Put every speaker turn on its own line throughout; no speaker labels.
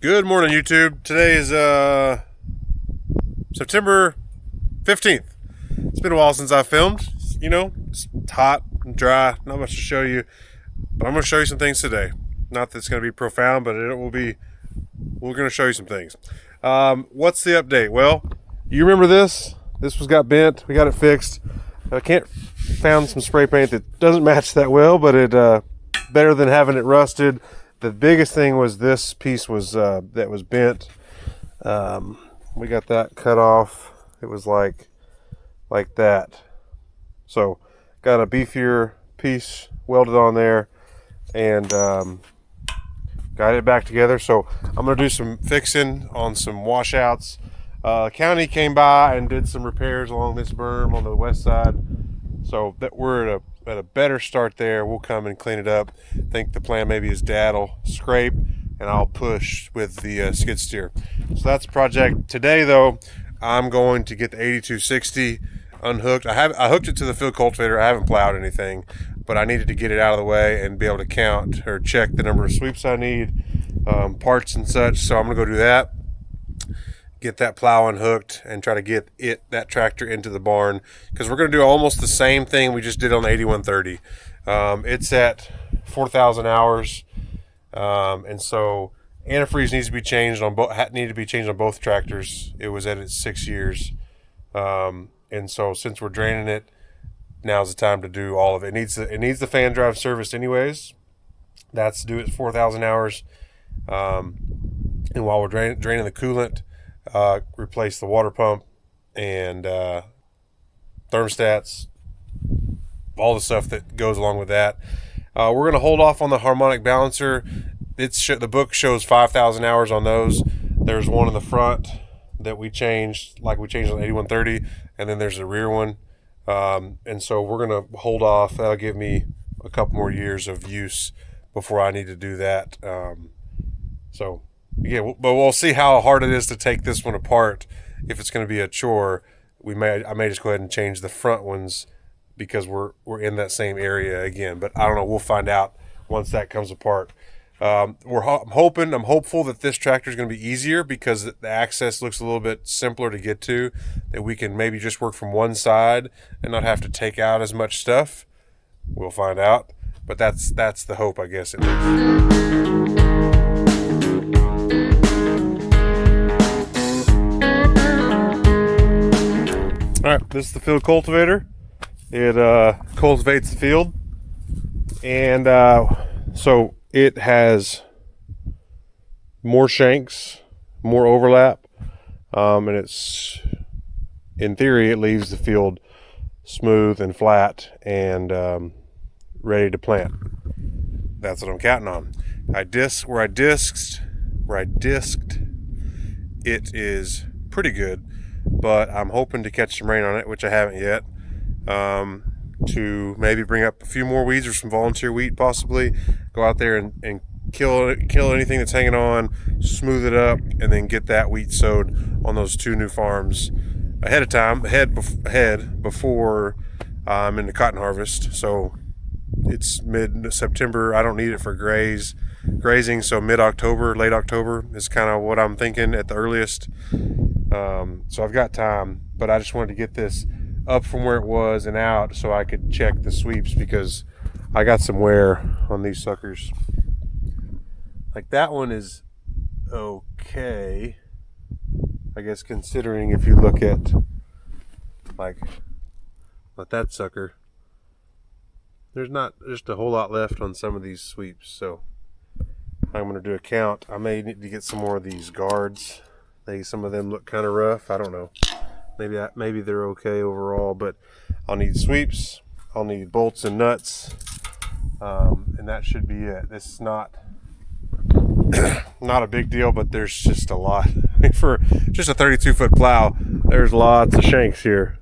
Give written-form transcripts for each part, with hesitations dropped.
Good morning, YouTube. Today is September 15th. It's been a while since I filmed. You know, it's hot and dry, not much to show you, but I'm going to show you some things today. Not that it's going to be profound, but we're going to show you some things. What's the update? Well, you remember this? This got bent. We got it fixed. I found some spray paint that doesn't match that well, but it better than having it rusted. The biggest thing was this piece was that was bent. We got that cut off. It was like that. So got a beefier piece welded on there and got it back together. So I'm gonna do some fixing on some washouts. County came by and did some repairs along this berm on the west side, so that we're at a better start there. We'll come and clean it up. I think the plan maybe is Dad will scrape and I'll push with the skid steer. So that's the project. Today though, I'm going to get the 8260 unhooked. I hooked it to the field cultivator. I haven't plowed anything, but I needed to get it out of the way and be able to count or check the number of sweeps I need, parts and such. So I'm gonna go do that, get that plow unhooked and try to get that tractor into the barn, because we're going to do almost the same thing we just did on the 8130. It's at 4,000 hours, and so antifreeze needs to be changed on both tractors. It was at its 6 years, and so since we're draining it, now's the time to do all of it. It needs the fan drive serviced anyways. That's due at 4,000 hours, and while we're draining the coolant, replace the water pump and thermostats, all the stuff that goes along with that. We're going to hold off on the harmonic balancer. The book shows 5,000 hours on those. There's one in the front that we changed, like we changed on the 8130, and then there's the rear one. And so we're going to hold off. That'll give me a couple more years of use before I need to do that. Yeah, but we'll see how hard it is to take this one apart. If it's going to be a chore, I may just go ahead and change the front ones because we're in that same area again. But I don't know. We'll find out once that comes apart. I'm hopeful that this tractor is going to be easier because the access looks a little bit simpler to get to. That we can maybe just work from one side and not have to take out as much stuff. We'll find out. But that's the hope, I guess, at least. All right, this is the field cultivator. It cultivates the field, and so it has more shanks, more overlap, and it's, in theory, it leaves the field smooth and flat and ready to plant. That's what I'm counting on. Where I disked, it is pretty good. But I'm hoping to catch some rain on it, which I haven't yet, to maybe bring up a few more weeds or some volunteer wheat possibly. Go out there and kill anything that's hanging on, smooth it up, and then get that wheat sowed on those two new farms ahead of time, before I'm in the cotton harvest. So it's mid-September. I don't need it for grazing, so mid-October, late October is kind of what I'm thinking at the earliest. So I've got time, but I just wanted to get this up from where it was and out so I could check the sweeps, because I got some wear on these suckers. Like that one is okay, I guess, considering if you look at that sucker, there's not just a whole lot left on some of these sweeps. So I'm going to do a count. I may need to get some more of these guards. Some of them look kind of rough. I don't know. Maybe they're okay overall, but I'll need sweeps. I'll need bolts and nuts, and that should be it. This is not a big deal, but there's just a lot. For just a 32-foot plow, there's lots of shanks here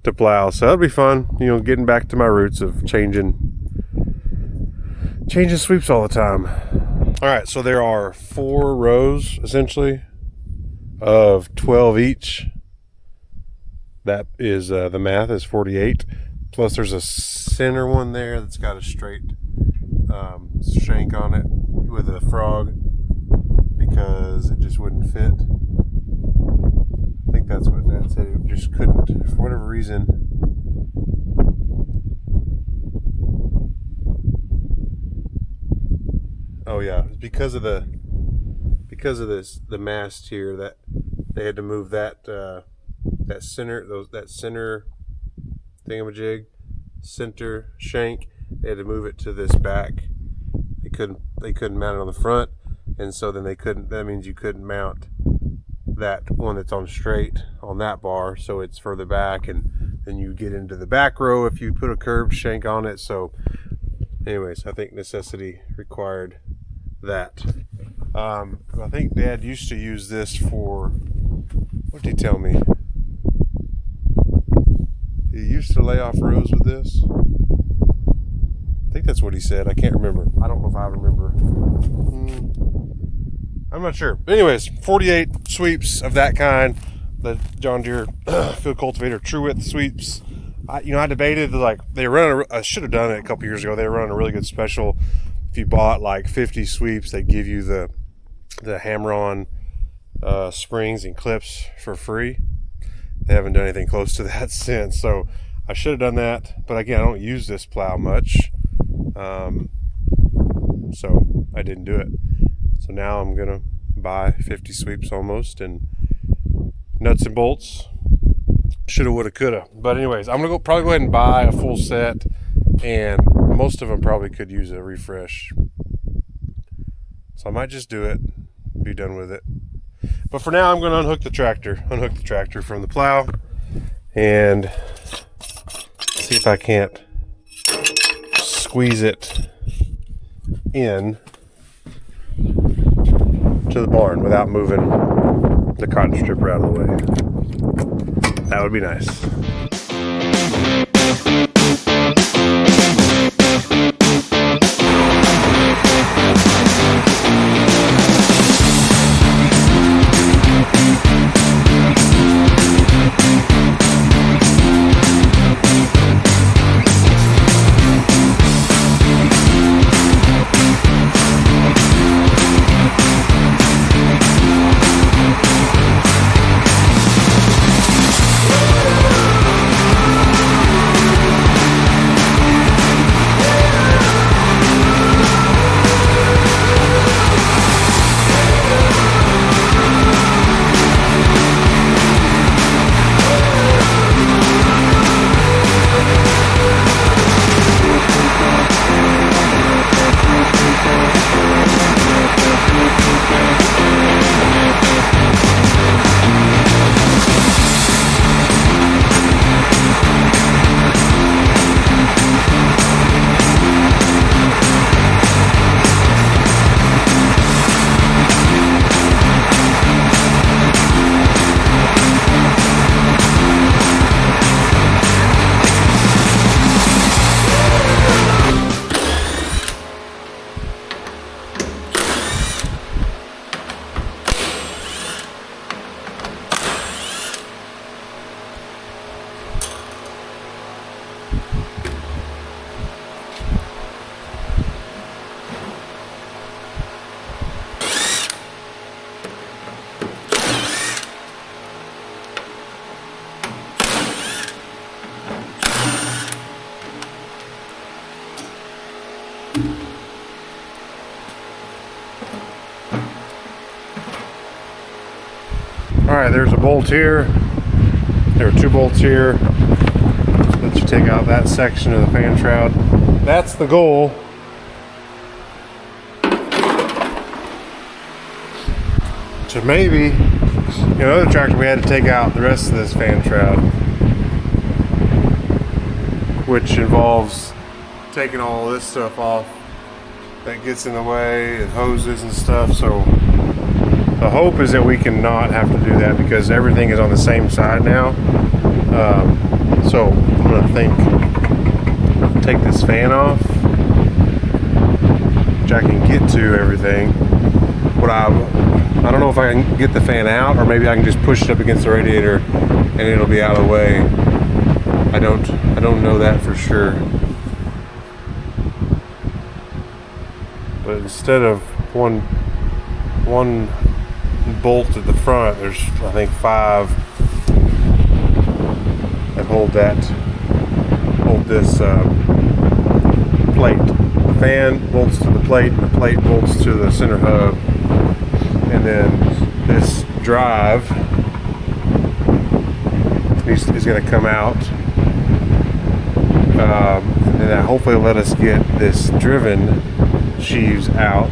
to plow, so that'll be fun. Getting back to my roots of changing sweeps all the time. All right, so there are 4 rows essentially of 12 each. That is the math is 48, plus there's a center one there that's got a straight shank on it with a frog, because it just wouldn't fit. I think that's what Dad said. It just couldn't, for whatever reason. Oh yeah, it's because of the mast here that they had to move that center thingamajig, center shank. They had to move it to this back. They couldn't mount it on the front, and so then that means you couldn't mount that one that's on straight on that bar, so it's further back, and then you get into the back row if you put a curved shank on it. So anyways, I think necessity required that. I think Dad used to use this for, what did he tell me? He used to lay off rows with this. I think that's what he said. I can't remember. I don't know if I remember. I'm not sure. But anyways, 48 sweeps of that kind. The John Deere field cultivator true width sweeps. I debated, like, I should have done it a couple years ago. They were running a really good special. If you bought like 50 sweeps, they give you the hammer-on springs and clips for free. They haven't done anything close to that since, so I should have done that. But again, I don't use this plow much, so I didn't do it. So now I'm gonna buy 50 sweeps almost, and nuts and bolts. Shoulda, woulda, coulda. But anyways, I'm gonna probably go ahead and buy a full set, and most of them probably could use a refresh. So I might just do it, be done with it. But for now, I'm going to unhook the tractor from the plow, and see if I can't squeeze it in to the barn without moving the cotton stripper out of the way. That would be nice. Alright, there's a bolt here. There are two bolts here. Let you take out that section of the fan shroud. That's the goal. So maybe, in another tractor we had to take out the rest of this fan shroud, which involves taking all this stuff off that gets in the way, and hoses and stuff. So the hope is that we can not have to do that because everything is on the same side now. So I'm gonna take this fan off, which I can get to everything. I don't know if I can get the fan out, or maybe I can just push it up against the radiator and it'll be out of the way. I don't know that for sure. But instead of one one bolt at the front. There's, I think, 5 that hold this plate. The fan bolts to the plate, and the plate bolts to the center hub, and then this drive is going to come out, and then that hopefully let us get this driven sheaves out,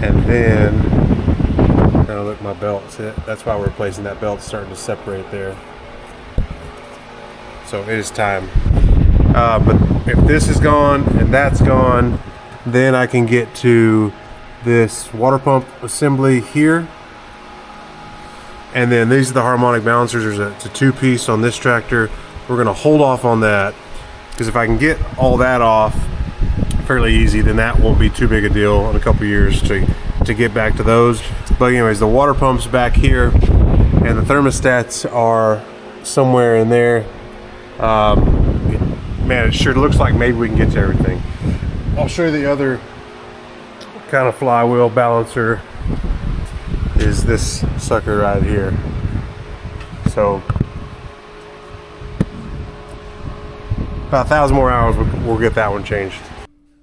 and then now look, my belt's hit. That's why we're replacing that belt. It's starting to separate there, so it is time. But if this is gone and that's gone, then I can get to this water pump assembly here. And then these are the harmonic balancers. It's a 2-piece on this tractor. We're gonna hold off on that, because if I can get all that off fairly easy, then that won't be too big a deal in a couple years to get back to those. But anyways, the water pump's back here, and the thermostats are somewhere in there. Man, it sure looks like maybe we can get to everything. I'll show you the other kind of flywheel balancer is this sucker right here. So about 1,000 more hours, we'll get that one changed.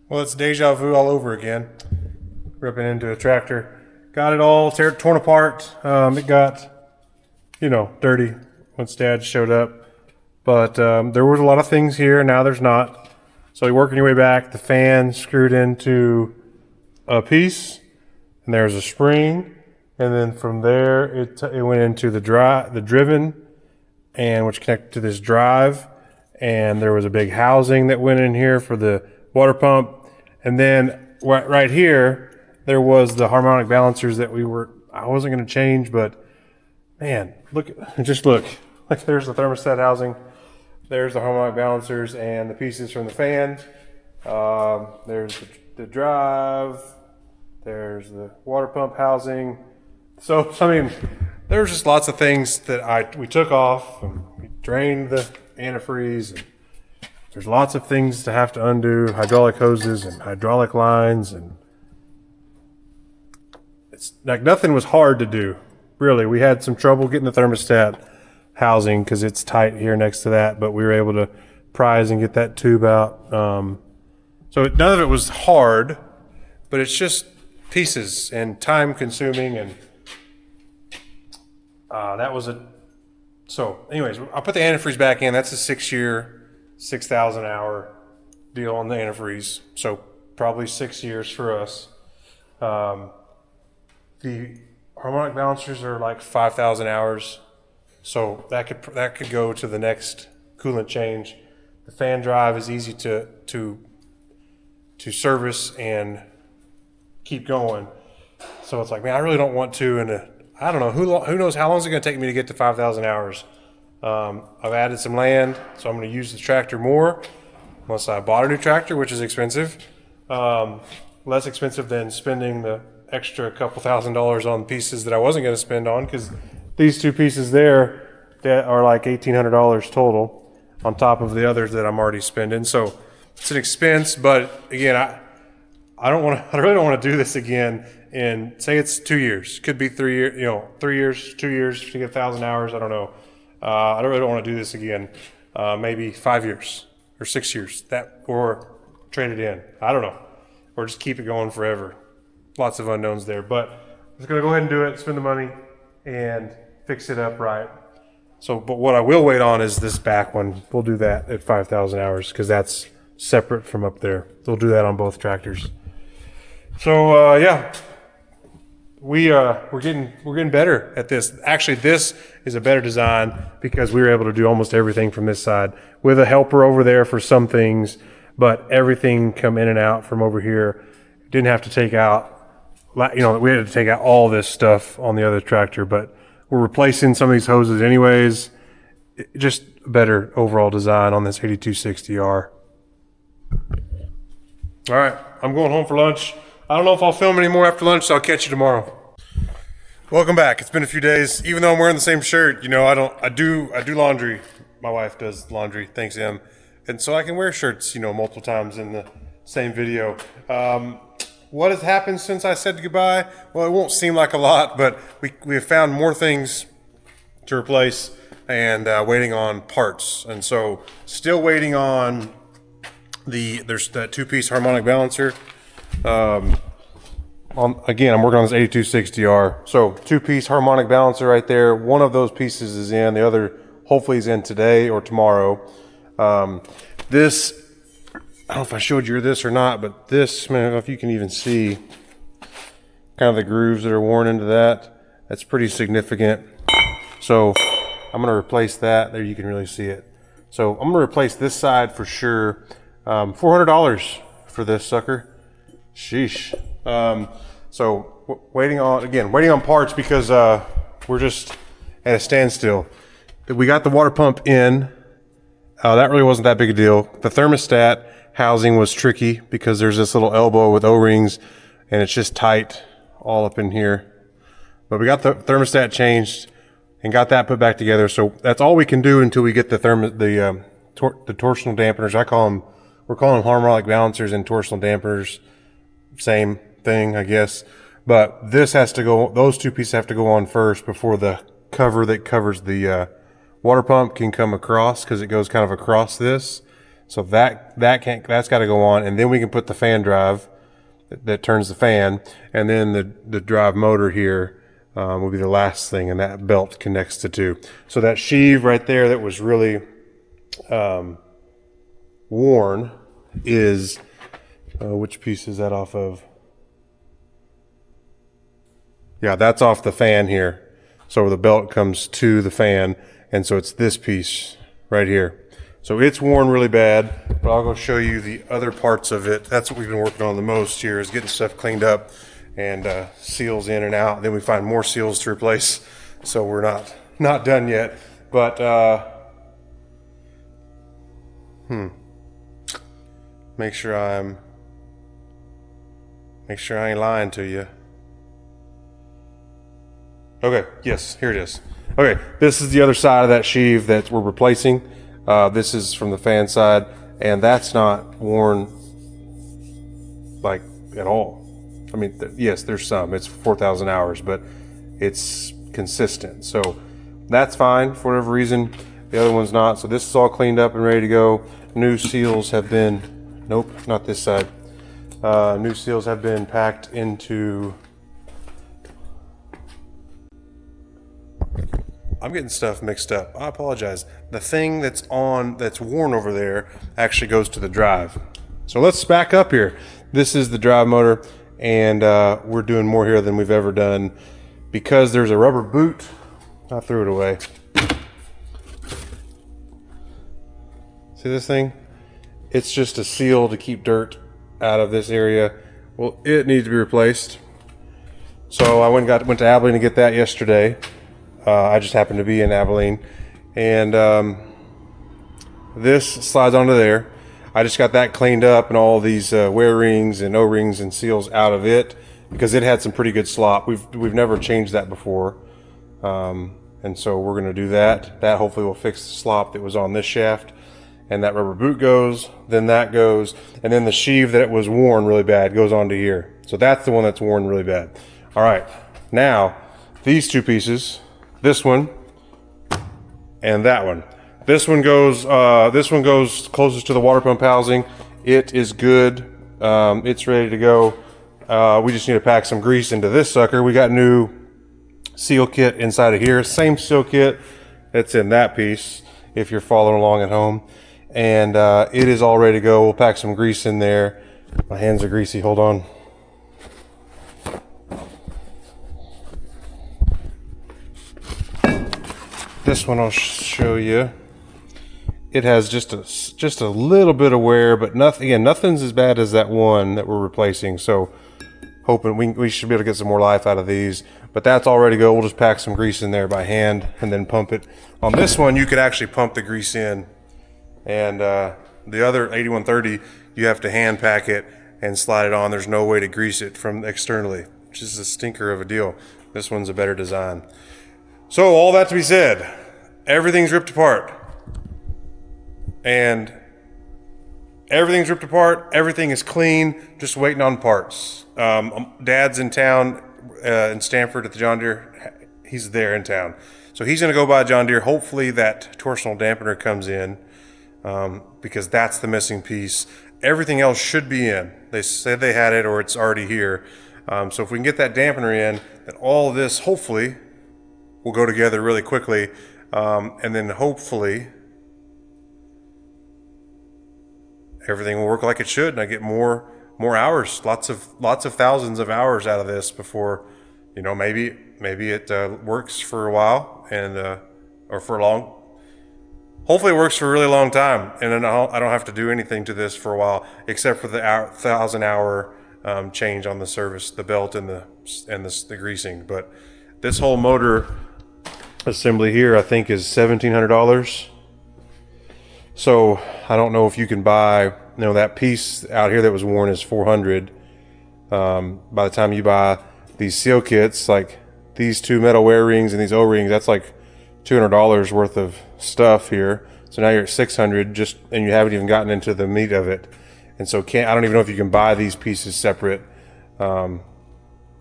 Well, it's deja vu all over again. Ripping into a tractor. Got it all torn apart. It got, dirty once Dad showed up. But there was a lot of things here. Now there's not. So you're working your way back. The fan screwed into a piece, and there's a spring. And then from there, it went into the driven, and which connected to this drive. And there was a big housing that went in here for the water pump. And then right here, there was the harmonic balancers that I wasn't going to change, but man, look. Like there's the thermostat housing. There's the harmonic balancers and the pieces from the fan. There's the drive. There's the water pump housing. So, I mean, there's just lots of things that we took off, and we drained the antifreeze. And there's lots of things to have to undo, hydraulic hoses and hydraulic lines, and it's like nothing was hard to do, really. We had some trouble getting the thermostat housing because it's tight here next to that, but we were able to prise and get that tube out. So none of it was hard, but it's just pieces and time consuming, and that was so anyways, I'll put the antifreeze back in. That's a 6-year, 6,000 hour deal on the antifreeze. So probably 6 years for us. The harmonic balancers are like 5,000 hours. So that could go to the next coolant change. The fan drive is easy to service and keep going. So it's like, man, I really don't want to, I don't know, who knows how long is it going to take me to get to 5,000 hours. I've added some land, so I'm going to use the tractor more, unless I bought a new tractor, which is expensive. Less expensive than spending the extra couple $1,000s on pieces that I wasn't going to spend on, because these 2 pieces there that are like $1,800 total on top of the others that I'm already spending. So it's an expense, but again, I really don't want to do this again. And say it's 2 years, could be 3 years, 3 years, 2 years to get 1,000 hours. I don't know. I really don't want to do this again. Maybe 5 years or 6 years, or trade it in. I don't know, or just keep it going forever. Lots of unknowns there, but I'm just gonna go ahead and do it, spend the money, and fix it up right. So, but what I will wait on is this back one. We'll do that at 5,000 hours because that's separate from up there. We'll do that on both tractors. So yeah. We're getting better at this. Actually, this is a better design because we were able to do almost everything from this side with a helper over there for some things, but everything come in and out from over here. Didn't have to take out, we had to take out all this stuff on the other tractor, but we're replacing some of these hoses anyways. Just a better overall design on this 8260R. All right, I'm going home for lunch. I don't know if I'll film any more after lunch, so I'll catch you tomorrow. Welcome back. It's been a few days. Even though I'm wearing the same shirt, I do laundry. My wife does laundry, thanks Em. And so I can wear shirts, multiple times in the same video. what has happened since I said goodbye? Well, it won't seem like a lot, but we have found more things to replace and waiting on parts. And so still waiting on there's that 2-piece harmonic balancer. Again, I'm working on this 8260R. So 2-piece harmonic balancer right there. One of those pieces is in, the other hopefully is in today or tomorrow. This, I don't know if I showed you this or not, but this, man, I don't know if you can even see kind of the grooves that are worn into that. That's pretty significant. So I'm gonna replace that. There you can really see it. So I'm gonna replace this side for sure. $400 for this sucker. Sheesh. So waiting on parts because we're just at a standstill. We got the water pump in. That really wasn't that big a deal. The thermostat housing was tricky because there's this little elbow with O-rings and it's just tight all up in here. But we got the thermostat changed and got that put back together. So that's all we can do until we get the torsional dampeners. We're calling them harmonic balancers and torsional dampeners. Same thing, I guess. But this has to go, those 2 pieces have to go on first before the cover that covers the water pump can come across, because it goes kind of across this. So that's got to go on, and then we can put the fan drive that turns the fan, and then the drive motor here will be the last thing, and that belt connects the two. So that sheave right there that was really worn is which piece is that off of? Yeah, that's off the fan here. So the belt comes to the fan, and so it's this piece right here. So it's worn really bad, but I'll go show you the other parts of it. That's what we've been working on the most here, is getting stuff cleaned up and seals in and out. Then we find more seals to replace. So we're not done yet, but make sure I ain't lying to you. Okay, yes, here it is. Okay, this is the other side of that sheave that we're replacing. This is from the fan side, and that's not worn like at all. I mean, yes, there's some. It's 4,000 hours, but it's consistent. So that's fine for whatever reason. The other one's not. So this is all cleaned up and ready to go. New seals have been, nope, not this side. New seals have been packed into, I'm getting stuff mixed up. I apologize. The thing that's worn over there actually goes to the drive. So let's back up here. This is the drive motor, and we're doing more here than we've ever done because there's a rubber boot. I threw it away. See this thing? It's just a seal to keep dirt out of this area. Well, it needs to be replaced. So I went to Abilene to get that yesterday. I just happened to be in Abilene, and this slides onto there. I just got that cleaned up and all these wear rings and O-rings and seals out of it because it had some pretty good slop. We've never changed that before, and so we're going to do that. That hopefully will fix the slop that was on this shaft. And that rubber boot goes, then that goes, and then the sheave that was worn really bad goes onto here. So that's the one that's worn really bad. All right, now these 2 pieces. This one and that one. This one goes closest to the water pump housing. It is good. It's ready to go. We just need to pack some grease into this sucker. We got new seal kit inside of here. Same seal kit that's in that piece if you're following along at home. And it is all ready to go. We'll pack some grease in there. My hands are greasy. Hold on. This one I'll show you. It has just a little bit of wear, but nothing's as bad as that one that we're replacing. So hoping we should be able to get some more life out of these. But that's all ready to go. We'll just pack some grease in there by hand and then pump it. On this one, you could actually pump the grease in. And the other 8130, you have to hand pack it and slide it on. There's no way to grease it from externally, which is a stinker of a deal. This one's a better design. So all that to be said, everything's ripped apart. And everything's ripped apart. Everything is clean. Just waiting on parts. Dad's in town in Stanford at the John Deere. He's there in town. So he's going to go buy John Deere. Hopefully that torsional dampener comes in because that's the missing piece. Everything else should be in. They said they had it or it's already here. So if we can get that dampener in, then all of this hopefully will go together really quickly. And then hopefully everything will work like it should, and I get more hours, lots of thousands of hours out of this before, maybe it works for a while and or for a long. Hopefully it works for a really long time, and then I don't have to do anything to this for a while except for the 1,000-hour change on the service, the belt and the greasing. But this whole motor assembly here I think is $1,700. So I don't know if you can buy, that piece out here that was worn is $400. By the time you buy these seal kits, like these two metal wear rings and these O-rings, that's like $200 worth of stuff here. So now you're at $600 and you haven't even gotten into the meat of it. And so I don't even know if you can buy these pieces separate. So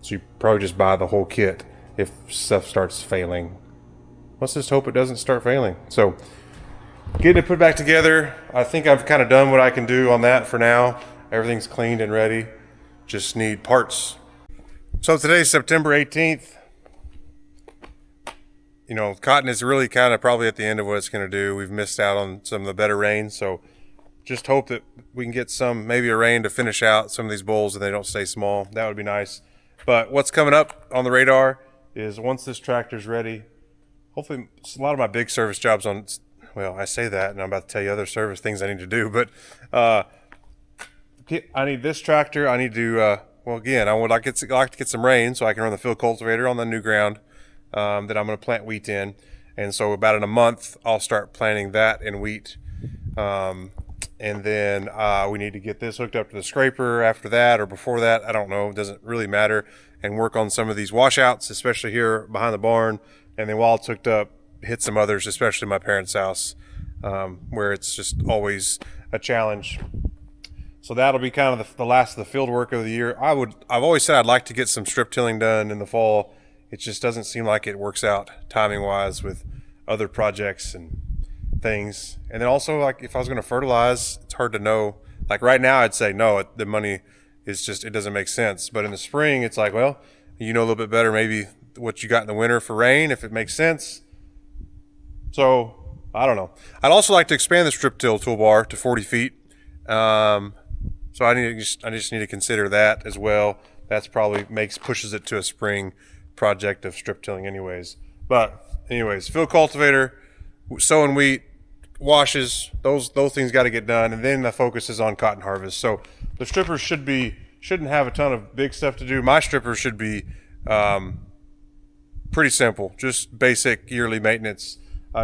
you probably just buy the whole kit if stuff starts failing. Let's just hope it doesn't start failing. So getting it put back together, I think I've kind of done what I can do on that for now. Everything's cleaned and ready. Just need parts. So today's September 18th. Cotton is really kind of probably at the end of what it's going to do. We've missed out on some of the better rain, so just hope that we can get maybe a rain to finish out some of these bowls and they don't stay small. That would be nice. But what's coming up on the radar is once this tractor's ready, hopefully a lot of my big service jobs I say that and I'm about to tell you other service things I need to do, but I need this tractor. I need to, again, I would like to get some rain so I can run the field cultivator on the new ground that I'm going to plant wheat in. And so about in a month, I'll start planting that in wheat. And then we need to get this hooked up to the scraper after that or before that. I don't know. It doesn't really matter. And work on some of these washouts, especially here behind the barn. And then while it's hooked up, hit some others, especially my parents' house, where it's just always a challenge. So that'll be kind of the last of the field work of the year. I've always said I'd like to get some strip tilling done in the fall. It just doesn't seem like it works out timing wise with other projects and things. And then also, like, if I was going to fertilize, it's hard to know. Like right now I'd say no, the money is just, it doesn't make sense. But in the spring it's like, well, a little bit better maybe what you got in the winter for rain, if it makes sense. So I don't know. I'd also like to expand the strip till toolbar to 40 feet. So I just need to consider that as well. That's probably pushes it to a spring project of strip tilling anyways. But anyways, field cultivator, sowing wheat, washes, those things got to get done, and then the focus is on cotton harvest. So the strippers shouldn't have a ton of big stuff to do. My strippers should be pretty simple, just basic yearly maintenance.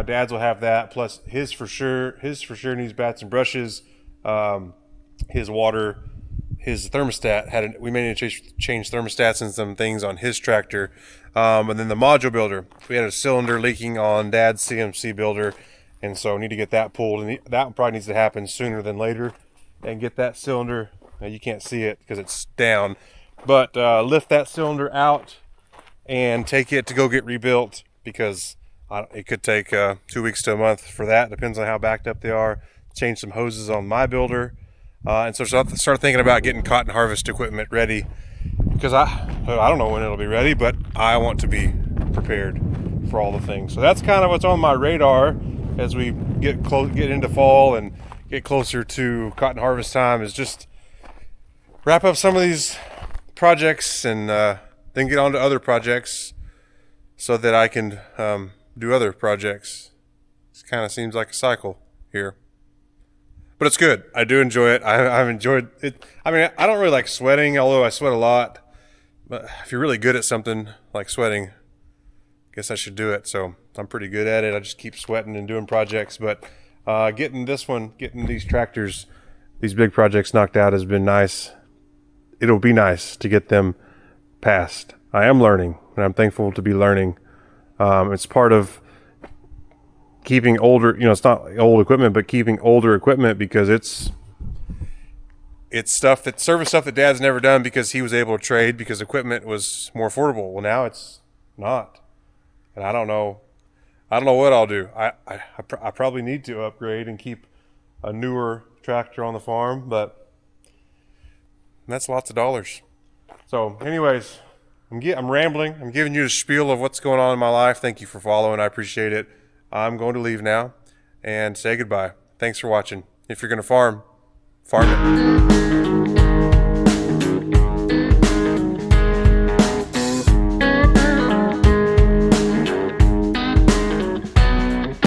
Dad's will have that, plus his for sure needs bats and brushes. His water, his thermostat we may need to change thermostats and some things on his tractor. And then the module builder, we had a cylinder leaking on Dad's CMC builder, and so need to get that pulled, and that probably needs to happen sooner than later, and get that cylinder. You can't see it because it's down, but lift that cylinder out and take it to go get rebuilt, because it could take 2 weeks to a month for that. Depends on how backed up they are. Change some hoses on my builder. And so start thinking about getting cotton harvest equipment ready, because I don't know when it'll be ready, but I want to be prepared for all the things. So that's kind of what's on my radar as we get into fall and get closer to cotton harvest time, is just wrap up some of these projects and then get on to other projects so that I can do other projects. It kind of seems like a cycle here. But it's good. I do enjoy it. I've enjoyed it. I mean, I don't really like sweating, although I sweat a lot. But if you're really good at something like sweating, I guess I should do it. So I'm pretty good at it. I just keep sweating and doing projects. But getting these tractors, these big projects knocked out has been nice. It'll be nice to get them passed. I am learning, and I'm thankful to be learning. It's part of keeping older, it's not old equipment, but keeping older equipment, because it's it's service stuff that Dad's never done because he was able to trade because equipment was more affordable. Well, now it's not, and I don't know what I'll do. I probably need to upgrade and keep a newer tractor on the farm, but that's lots of dollars. So, anyways, I'm rambling. I'm giving you the spiel of what's going on in my life. Thank you for following. I appreciate it. I'm going to leave now and say goodbye. Thanks for watching. If you're going to farm it.